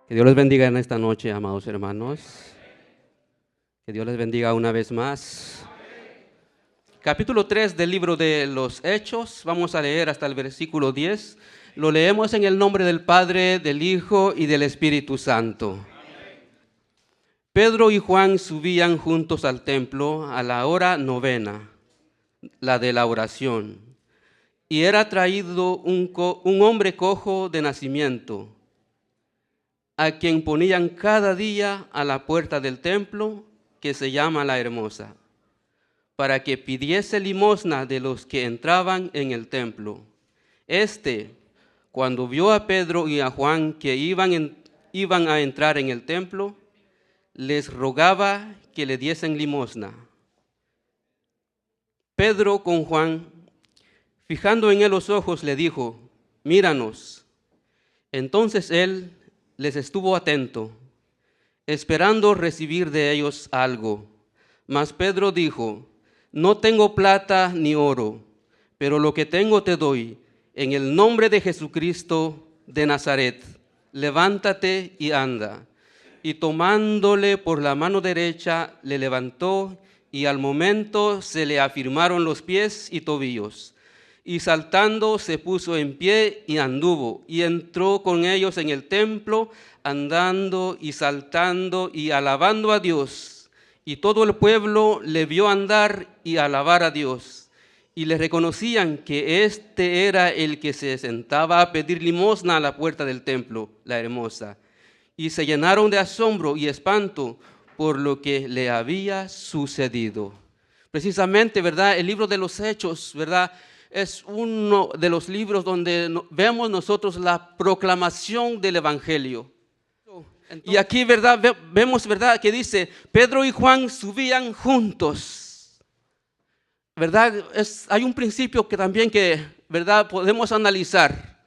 Que Dios les bendiga en esta noche, amados hermanos. Que Dios les bendiga una vez más. Capítulo 3 del libro de los Hechos. Vamos a leer hasta el versículo 10. Lo leemos en el nombre del Padre, del Hijo y del Espíritu Santo. Pedro y Juan subían juntos al templo a la hora novena, la de la oración. Y era traído un hombre cojo de nacimiento, a quien ponían cada día a la puerta del templo, que se llama La Hermosa, para que pidiese limosna de los que entraban en el templo. Cuando vio a Pedro y a Juan que iban a entrar en el templo, les rogaba que le diesen limosna. Pedro con Juan, fijando en él los ojos, le dijo: míranos. Entonces él les estuvo atento, esperando recibir de ellos algo. Mas Pedro dijo: no tengo plata ni oro, pero lo que tengo te doy. En el nombre de Jesucristo de Nazaret, levántate y anda. Y tomándole por la mano derecha, le levantó, y al momento se le afirmaron los pies y tobillos. Y saltando se puso en pie y anduvo, y entró con ellos en el templo, andando y saltando y alabando a Dios. Y todo el pueblo le vio andar y alabar a Dios. Y le reconocían que este era el que se sentaba a pedir limosna a la puerta del templo, La Hermosa. Y se llenaron de asombro y espanto por lo que le había sucedido. Precisamente, ¿verdad? El libro de los Hechos, ¿verdad?, es uno de los libros donde vemos nosotros la proclamación del Evangelio. Y aquí, ¿verdad?, vemos, ¿verdad?, que dice: Pedro y Juan subían juntos. ¿Verdad? Hay un principio que también ¿verdad?, podemos analizar.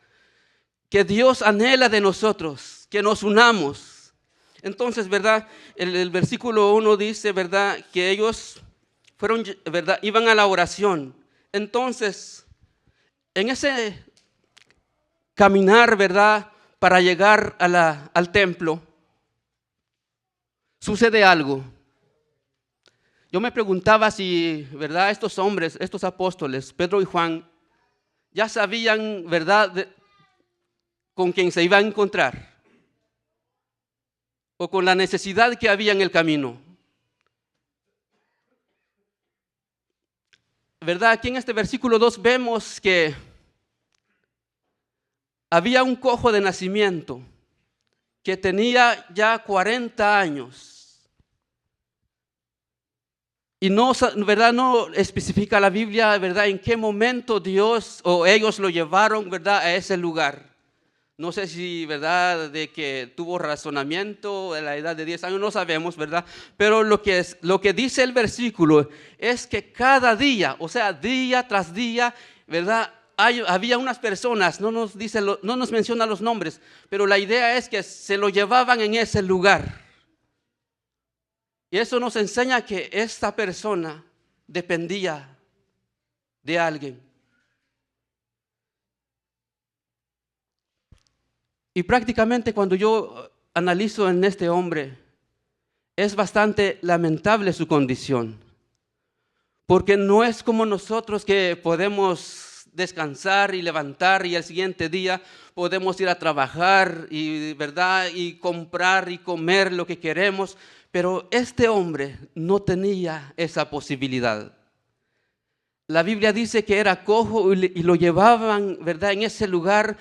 Que Dios anhela de nosotros, que nos unamos. Entonces, ¿verdad?, el versículo 1 dice, ¿verdad?, que ellos fueron, ¿verdad?, iban a la oración. Entonces, en ese caminar, ¿verdad?, para llegar al templo, sucede algo. Yo me preguntaba si, ¿verdad?, estos hombres, estos apóstoles, Pedro y Juan, ya sabían, ¿verdad?, con quién se iban a encontrar, o con la necesidad que había en el camino. ¿Verdad? Aquí en este versículo 2 vemos que había un cojo de nacimiento que tenía ya 40 años. Y no, ¿verdad?, no especifica la Biblia, ¿verdad?, en qué momento Dios o ellos lo llevaron, ¿verdad?, a ese lugar. No sé si, ¿verdad?, de que tuvo razonamiento a la edad de 10 años, no sabemos, ¿verdad? Pero lo que dice el versículo es que cada día, o sea, día tras día, ¿verdad?, había unas personas, no nos menciona los nombres, pero la idea es que se lo llevaban en ese lugar. Y eso nos enseña que esta persona dependía de alguien. Y prácticamente cuando yo analizo en este hombre, es bastante lamentable su condición. Porque no es como nosotros que podemos descansar y levantar y al siguiente día podemos ir a trabajar y, ¿verdad?, y comprar y comer lo que queremos. Pero este hombre no tenía esa posibilidad. La Biblia dice que era cojo y lo llevaban, ¿verdad?, en ese lugar,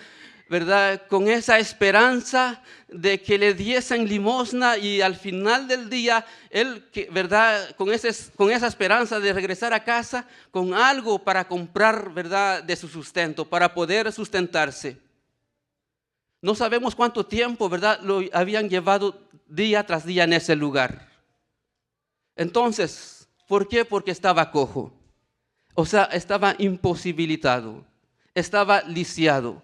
¿verdad?, con esa esperanza de que le diesen limosna, y al final del día él, ¿verdad?, con esa esperanza de regresar a casa con algo para comprar, ¿verdad?, de su sustento, para poder sustentarse. No sabemos cuánto tiempo, ¿verdad?, lo habían llevado día tras día en ese lugar. Entonces, ¿por qué? Porque estaba cojo. O sea, estaba imposibilitado, estaba lisiado.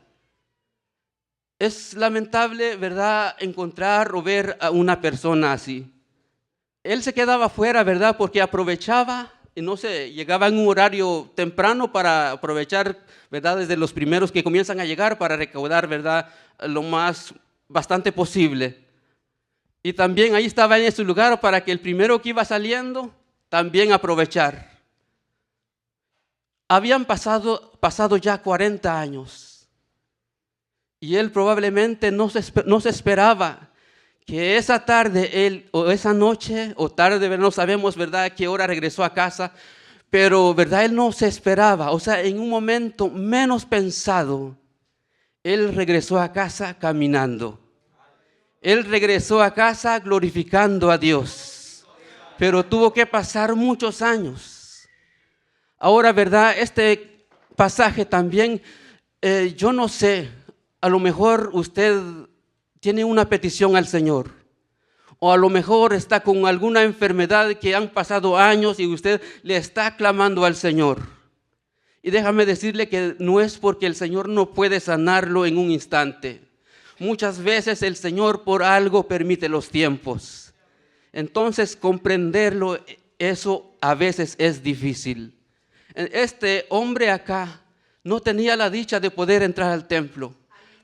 Es lamentable, ¿verdad?, encontrar o ver a una persona así. Él se quedaba afuera, ¿verdad?, porque aprovechaba, y no sé, llegaba en un horario temprano para aprovechar, ¿verdad?, desde los primeros que comienzan a llegar para recaudar, ¿verdad?, lo más, bastante posible. Y también ahí estaba en ese lugar para que el primero que iba saliendo también aprovechar. Habían pasado ya 40 años y él probablemente no se esperaba que esa tarde él, o esa noche o tarde, no sabemos, ¿verdad?, a qué hora regresó a casa, pero, ¿verdad?, él no se esperaba. O sea, en un momento menos pensado, él regresó a casa caminando. Él regresó a casa glorificando a Dios, pero tuvo que pasar muchos años. Ahora, ¿verdad?, este pasaje también, yo no sé, a lo mejor usted tiene una petición al Señor, o a lo mejor está con alguna enfermedad que han pasado años y usted le está clamando al Señor. Y déjame decirle que no es porque el Señor no puede sanarlo en un instante. Muchas veces el Señor por algo permite los tiempos. Entonces comprenderlo, eso a veces es difícil. Este hombre acá no tenía la dicha de poder entrar al templo,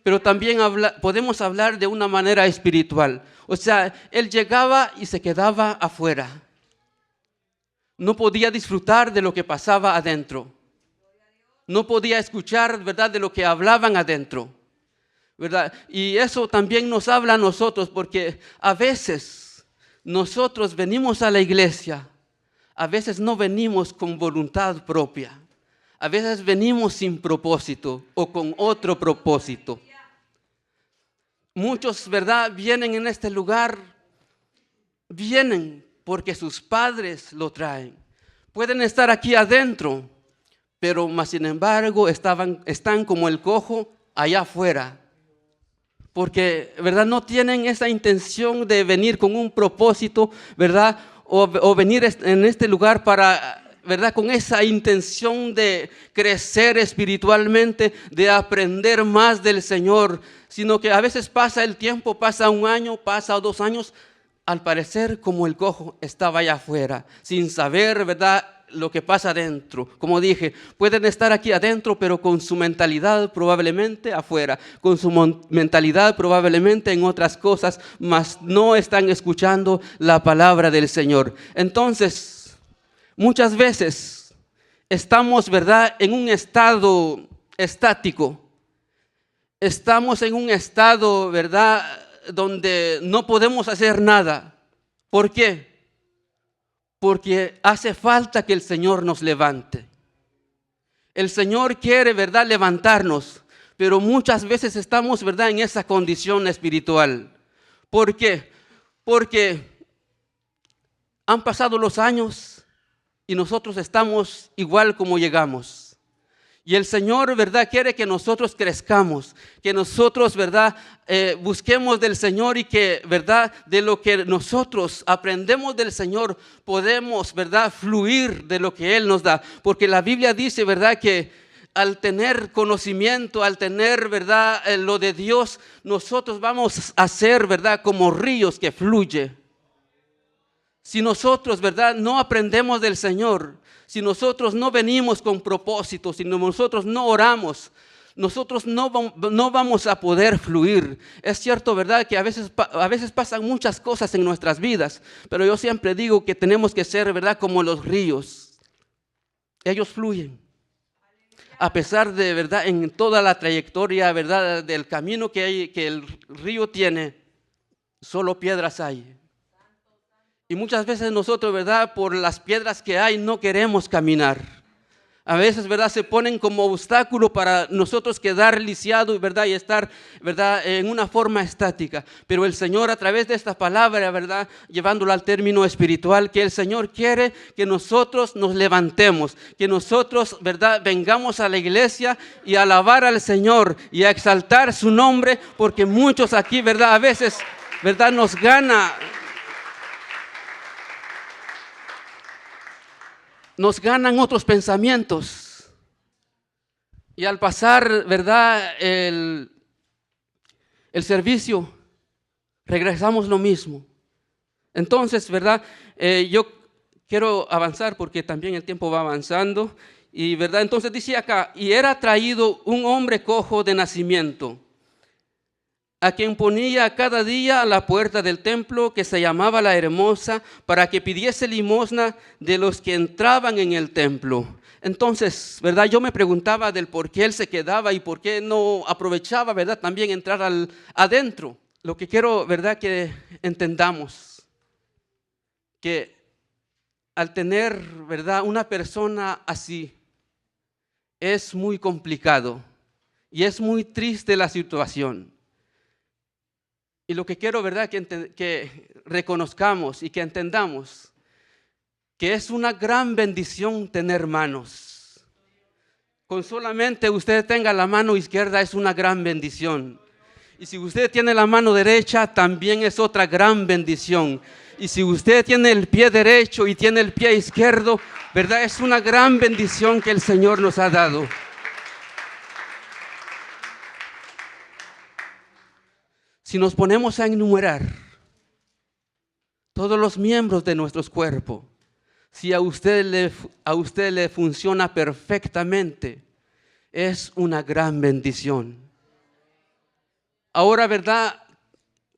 pero también podemos hablar de una manera espiritual. O sea, él llegaba y se quedaba afuera. No podía disfrutar de lo que pasaba adentro. No podía escuchar, ¿verdad?, de lo que hablaban adentro, ¿verdad? Y eso también nos habla a nosotros, porque a veces nosotros venimos a la iglesia. A veces no venimos con voluntad propia. A veces venimos sin propósito o con otro propósito. Muchos, ¿verdad?, vienen en este lugar, vienen porque sus padres lo traen. Pueden estar aquí adentro, pero más sin embargo están como el cojo allá afuera. Porque, ¿verdad?, no tienen esa intención de venir con un propósito, ¿verdad?, o venir en este lugar para, ¿verdad?, con esa intención de crecer espiritualmente, de aprender más del Señor, sino que a veces pasa el tiempo, pasa un año, pasa 2 años, al parecer como el cojo estaba allá afuera, sin saber, ¿verdad?, lo que pasa adentro. Como dije, pueden estar aquí adentro, pero con su mentalidad probablemente afuera, con su mentalidad probablemente en otras cosas, mas no están escuchando la palabra del Señor. Entonces, muchas veces estamos, ¿verdad?, en un estado estático. Estamos en un estado, ¿verdad?, donde no podemos hacer nada. ¿Por qué? Porque hace falta que el Señor nos levante. El Señor quiere, ¿verdad?, levantarnos, pero muchas veces estamos, ¿verdad?, en esa condición espiritual. ¿Por qué? Porque han pasado los años y nosotros estamos igual como llegamos. Y el Señor, ¿verdad?, quiere que nosotros crezcamos, que nosotros, ¿verdad?, busquemos del Señor y que, ¿verdad?, de lo que nosotros aprendemos del Señor podemos, ¿verdad?, fluir de lo que Él nos da. Porque la Biblia dice, ¿verdad?, que al tener conocimiento, al tener, ¿verdad?, lo de Dios, nosotros vamos a ser, ¿verdad?, como ríos que fluyen. Si nosotros, ¿verdad?, no aprendemos del Señor, si nosotros no venimos con propósito, si nosotros no oramos, nosotros no vamos a poder fluir. Es cierto, ¿verdad?, que a veces pasan muchas cosas en nuestras vidas, pero yo siempre digo que tenemos que ser, ¿verdad?, como los ríos. Ellos fluyen. A pesar de, ¿verdad?, en toda la trayectoria, ¿verdad?, del camino que el río tiene, solo piedras hay. Y muchas veces nosotros, ¿verdad?, por las piedras que hay no queremos caminar. A veces, ¿verdad?, se ponen como obstáculo para nosotros quedar lisiados, ¿verdad?, y estar, ¿verdad?, en una forma estática. Pero el Señor, a través de esta palabra, ¿verdad?, llevándolo al término espiritual, que el Señor quiere que nosotros nos levantemos, que nosotros, ¿verdad?, vengamos a la iglesia y a alabar al Señor y a exaltar su nombre, porque muchos aquí, ¿verdad?, a veces, ¿verdad?, nos ganan otros pensamientos. Y al pasar, ¿verdad?, el servicio, regresamos lo mismo. Entonces, ¿verdad?, yo quiero avanzar porque también el tiempo va avanzando. Y, ¿verdad?, entonces dice acá, y era traído un hombre cojo de nacimiento. a quien ponía cada día a la puerta del templo, que se llamaba La Hermosa, para que pidiese limosna de los que entraban en el templo. Entonces, ¿verdad? Yo me preguntaba del por qué él se quedaba y por qué no aprovechaba, ¿verdad? También entrar adentro. Lo que quiero, ¿verdad? Que entendamos que al tener, ¿verdad? Una persona así, es muy complicado y es muy triste la situación. Y lo que quiero, ¿verdad? Que reconozcamos y que entendamos que es una gran bendición tener manos. Con solamente usted tenga la mano izquierda es una gran bendición. Y si usted tiene la mano derecha, también es otra gran bendición. Y si usted tiene el pie derecho y tiene el pie izquierdo, ¿verdad? Es una gran bendición que el Señor nos ha dado. Si nos ponemos a enumerar todos los miembros de nuestro cuerpo, si a usted le funciona perfectamente, es una gran bendición. Ahora, ¿verdad?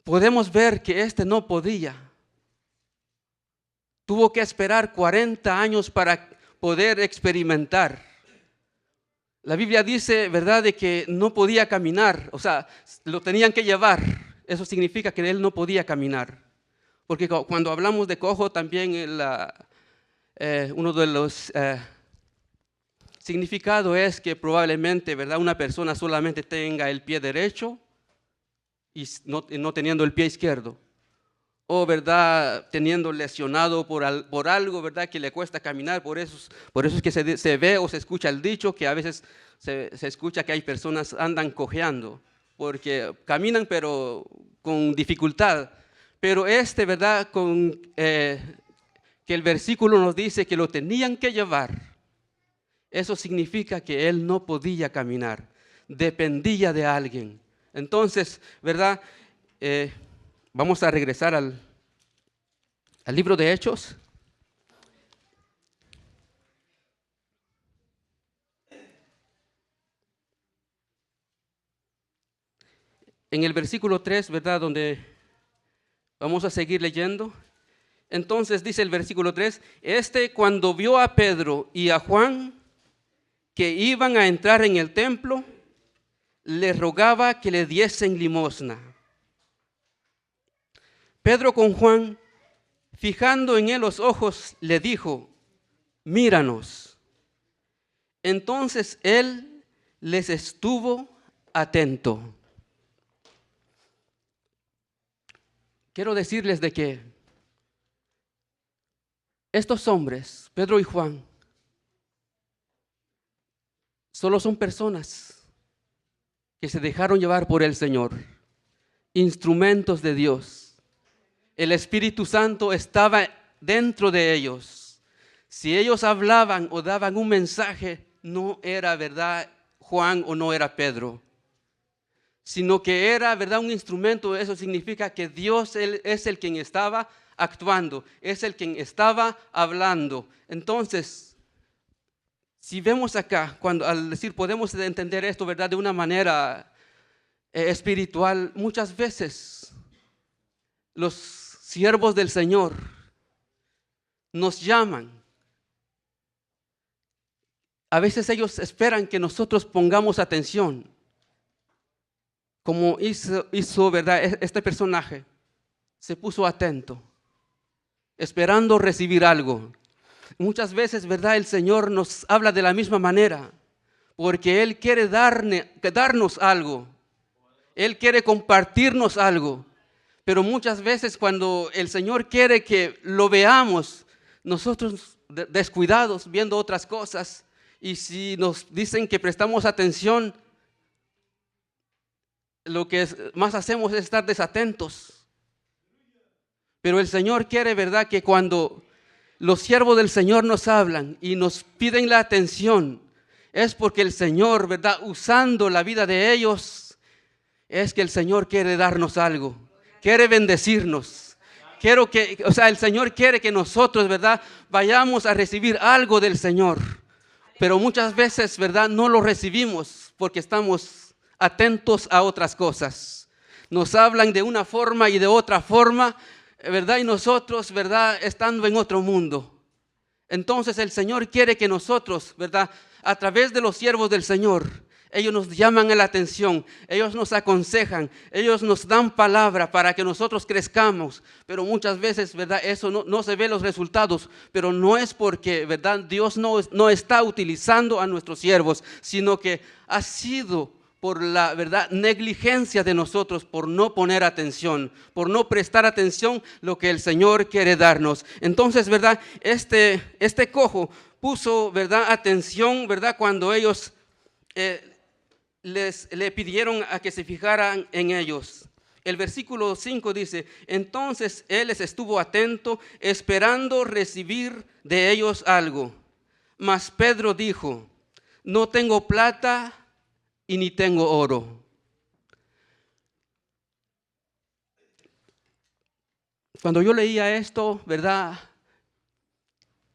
Podemos ver que este no podía. Tuvo que esperar 40 años para poder experimentar. La Biblia dice, ¿verdad?, de que no podía caminar, o sea, lo tenían que llevar. Eso significa que él no podía caminar. Porque cuando hablamos de cojo, también uno de los significados es que probablemente, ¿verdad?, una persona solamente tenga el pie derecho y no teniendo el pie izquierdo. O, ¿verdad?, teniendo lesionado por algo, ¿verdad?, que le cuesta caminar. Por eso es que se ve o se escucha el dicho que a veces se escucha que hay personas andan cojeando, porque caminan pero con dificultad. Pero ¿verdad?, que el versículo nos dice que lo tenían que llevar. Eso significa que él no podía caminar, dependía de alguien. Entonces, ¿verdad?, vamos a regresar al libro de Hechos. En el versículo 3, ¿verdad?, donde vamos a seguir leyendo. Entonces dice el versículo 3, cuando vio a Pedro y a Juan que iban a entrar en el templo, le rogaba que le diesen limosna. Pedro con Juan, fijando en él los ojos, le dijo, míranos. Entonces él les estuvo atento. Quiero decirles de que estos hombres, Pedro y Juan, solo son personas que se dejaron llevar por el Señor, instrumentos de Dios. El Espíritu Santo estaba dentro de ellos. Si ellos hablaban o daban un mensaje, no era, ¿verdad?, Juan o no era Pedro, sino que era, ¿verdad?, un instrumento. Eso significa que Dios es el quien estaba actuando, es el quien estaba hablando. Entonces, si vemos acá, al decir podemos entender esto, ¿verdad?, de una manera espiritual, muchas veces los siervos del Señor nos llaman. A veces ellos esperan que nosotros pongamos atención, como hizo, ¿verdad?, este personaje. Se puso atento, esperando recibir algo. Muchas veces, ¿verdad?, el Señor nos habla de la misma manera, porque Él quiere darnos algo. Él quiere compartirnos algo. Pero muchas veces cuando el Señor quiere que lo veamos, nosotros descuidados, viendo otras cosas, y si nos dicen que prestamos atención, lo que más hacemos es estar desatentos. Pero el Señor quiere, ¿verdad?, que cuando los siervos del Señor nos hablan y nos piden la atención, es porque el Señor, ¿verdad?, usando la vida de ellos, es que el Señor quiere darnos algo, quiere bendecirnos. El Señor quiere que nosotros, ¿verdad?, vayamos a recibir algo del Señor. Pero muchas veces, ¿verdad?, no lo recibimos porque estamos atentos a otras cosas. nos hablan de una forma y de otra forma, ¿verdad? Y nosotros, ¿verdad?, estando en otro mundo. Entonces el Señor quiere que nosotros, ¿verdad?, a través de los siervos del Señor, ellos nos llaman a la atención, ellos nos aconsejan, ellos nos dan palabra para que nosotros crezcamos. Pero muchas veces, ¿verdad?, eso no se ve los resultados, pero no es porque, ¿verdad?, Dios no está utilizando a nuestros siervos, sino que ha sido por la, ¿verdad?, negligencia de nosotros, por no poner atención, por no prestar atención lo que el Señor quiere darnos. Entonces, ¿verdad?, este cojo puso, ¿verdad?, atención, ¿verdad?, cuando ellos le pidieron a que se fijaran en ellos. El versículo 5 dice: entonces él les estuvo atento, esperando recibir de ellos algo. Mas Pedro dijo: no tengo plata y ni tengo oro. Cuando yo leía esto, ¿verdad?,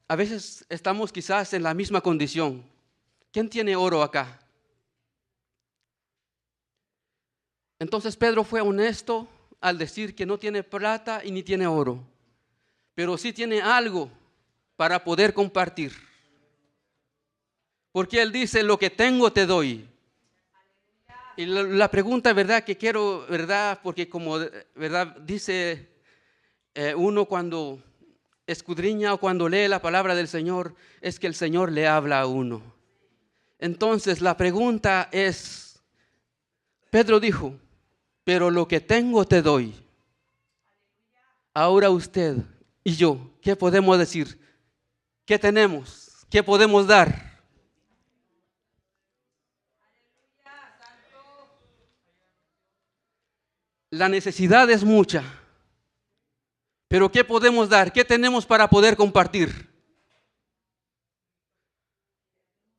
a veces estamos quizás en la misma condición. ¿Quién tiene oro acá? Entonces Pedro fue honesto al decir que no tiene plata y ni tiene oro, pero sí tiene algo para poder compartir. Porque él dice: lo que tengo te doy. Y la pregunta, ¿verdad?, que quiero, ¿verdad?, porque como, ¿verdad?, dice uno cuando escudriña o cuando lee la palabra del Señor, es que el Señor le habla a uno. Entonces la pregunta es, Pedro dijo: pero lo que tengo te doy. Ahora usted y yo, ¿qué podemos decir? ¿Qué tenemos? ¿Qué podemos dar? La necesidad es mucha, pero ¿qué podemos dar? ¿Qué tenemos para poder compartir?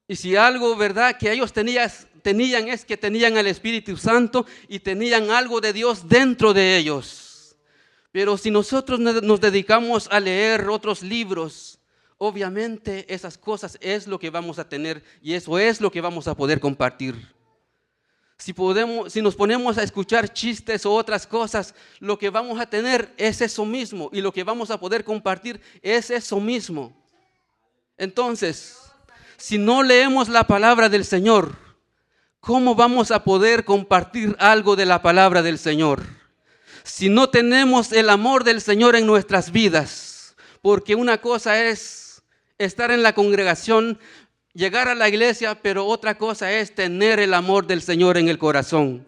Y si algo, ¿verdad?, que ellos tenían es que tenían al Espíritu Santo y tenían algo de Dios dentro de ellos. Pero si nosotros nos dedicamos a leer otros libros, obviamente esas cosas es lo que vamos a tener y eso es lo que vamos a poder compartir. Si nos ponemos a escuchar chistes o otras cosas, lo que vamos a tener es eso mismo y lo que vamos a poder compartir es eso mismo. Entonces, si no leemos la palabra del Señor, ¿cómo vamos a poder compartir algo de la palabra del Señor? Si no tenemos el amor del Señor en nuestras vidas, porque una cosa es estar en la congregación, llegar a la iglesia, pero otra cosa es tener el amor del Señor en el corazón.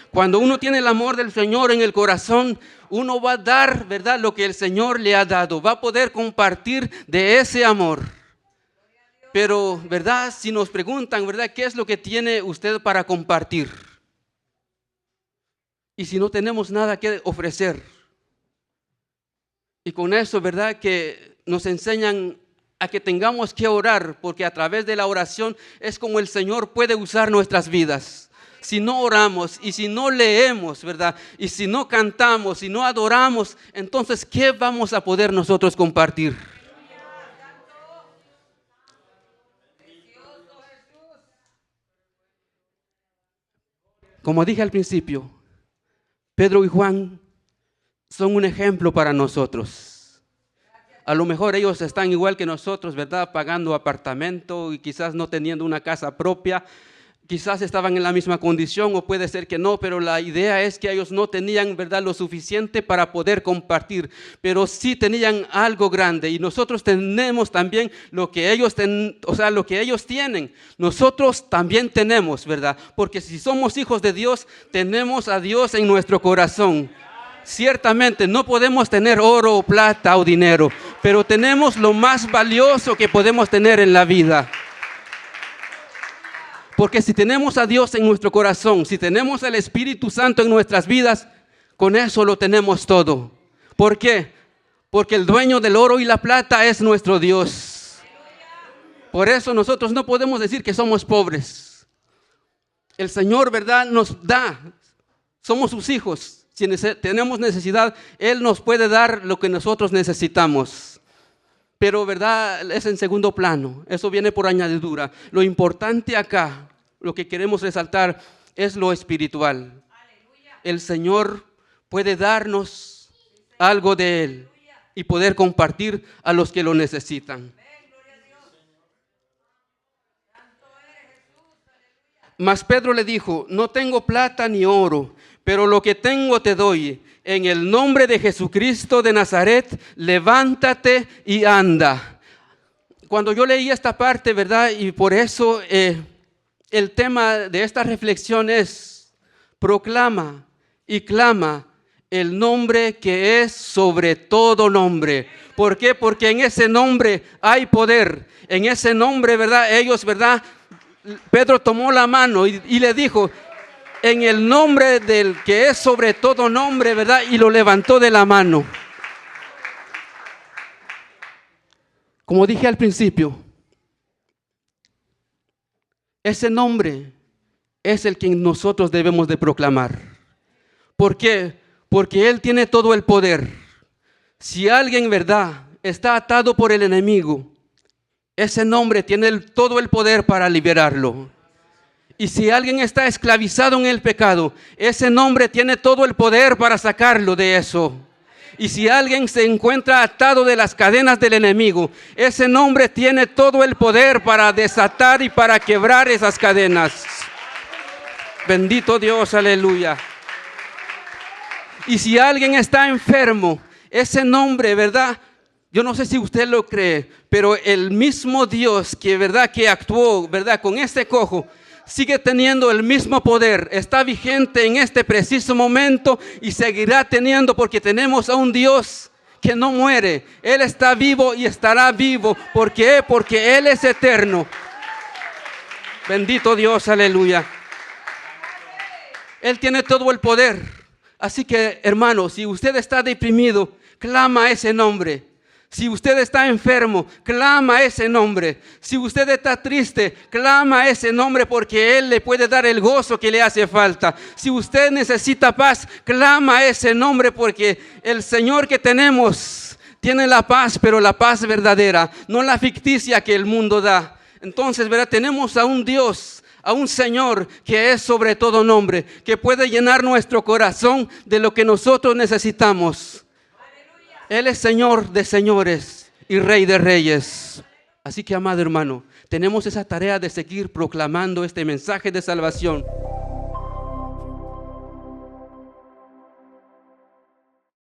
Cuando uno tiene el amor del Señor en el corazón, uno va a dar, ¿verdad?, lo que el Señor le ha dado, va a poder compartir de ese amor. Pero, ¿verdad?, si nos preguntan, ¿verdad?, ¿qué es lo que tiene usted para compartir? Y si no tenemos nada que ofrecer. Y con eso, ¿verdad?, que nos enseñan a que tengamos que orar, porque a través de la oración es como el Señor puede usar nuestras vidas. Si no oramos y si no leemos, ¿verdad?, y si no cantamos, si no adoramos, entonces ¿qué vamos a poder nosotros compartir? Como dije al principio, Pedro y Juan son un ejemplo para nosotros. A lo mejor ellos están igual que nosotros, ¿verdad?, pagando apartamento y quizás no teniendo una casa propia. Quizás estaban en la misma condición o puede ser que no, pero la idea es que ellos no tenían, ¿verdad?, lo suficiente para poder compartir, pero sí tenían algo grande y nosotros tenemos también lo que ellos lo que ellos tienen, nosotros también tenemos, ¿verdad? Porque si somos hijos de Dios, tenemos a Dios en nuestro corazón. Ciertamente no podemos tener oro o plata o dinero, pero tenemos lo más valioso que podemos tener en la vida. Porque si tenemos a Dios en nuestro corazón, si tenemos al Espíritu Santo en nuestras vidas, con eso lo tenemos todo. ¿Por qué? Porque el dueño del oro y la plata es nuestro Dios. Por eso nosotros no podemos decir que somos pobres. El Señor, ¿verdad?, nos da. Somos sus hijos. Si tenemos necesidad, Él nos puede dar lo que nosotros necesitamos. Pero, ¿verdad?, es en segundo plano. Eso viene por añadidura. Lo importante acá, lo que queremos resaltar, es lo espiritual. el Señor puede darnos algo de Él y poder compartir a los que lo necesitan. Mas Pedro le dijo: no tengo plata ni oro, pero lo que tengo te doy. En el nombre de Jesucristo de Nazaret, levántate y anda. Cuando yo leí esta parte, ¿verdad? Y por eso el tema de esta reflexión es: proclama y clama el nombre que es sobre todo nombre. ¿Por qué? Porque en ese nombre hay poder. En ese nombre, ¿verdad? Ellos, ¿verdad? Pedro tomó la mano y le dijo: en el nombre del que es sobre todo nombre, ¿verdad? Y lo levantó de la mano. Como dije al principio, ese nombre es el que nosotros debemos de proclamar. ¿Por qué? Porque Él tiene todo el poder. Si alguien, ¿verdad?, está atado por el enemigo, ese nombre tiene todo el poder para liberarlo. Y si alguien está esclavizado en el pecado, ese nombre tiene todo el poder para sacarlo de eso. Y si alguien se encuentra atado de las cadenas del enemigo, ese nombre tiene todo el poder para desatar y para quebrar esas cadenas. Bendito Dios, aleluya. Y si alguien está enfermo, ese nombre, ¿verdad? Yo no sé si usted lo cree, pero el mismo Dios que, ¿verdad?, que actuó, ¿verdad?, con este cojo, sigue teniendo el mismo poder. Está vigente en este preciso momento y seguirá teniendo, porque tenemos a un Dios que no muere. Él está vivo y estará vivo. ¿Por qué? Porque Él es eterno. Bendito Dios, aleluya. Él tiene todo el poder. Así que, hermano, si usted está deprimido, clama ese nombre. Si usted está enfermo, clama ese nombre. Si usted está triste, clama ese nombre, porque Él le puede dar el gozo que le hace falta. Si usted necesita paz, clama ese nombre, porque el Señor que tenemos tiene la paz, pero la paz verdadera, no la ficticia que el mundo da. Entonces, ¿verdad?, tenemos a un Dios, a un Señor que es sobre todo nombre, que puede llenar nuestro corazón de lo que nosotros necesitamos. Él es Señor de señores y Rey de reyes. Así que, amado hermano, tenemos esa tarea de seguir proclamando este mensaje de salvación.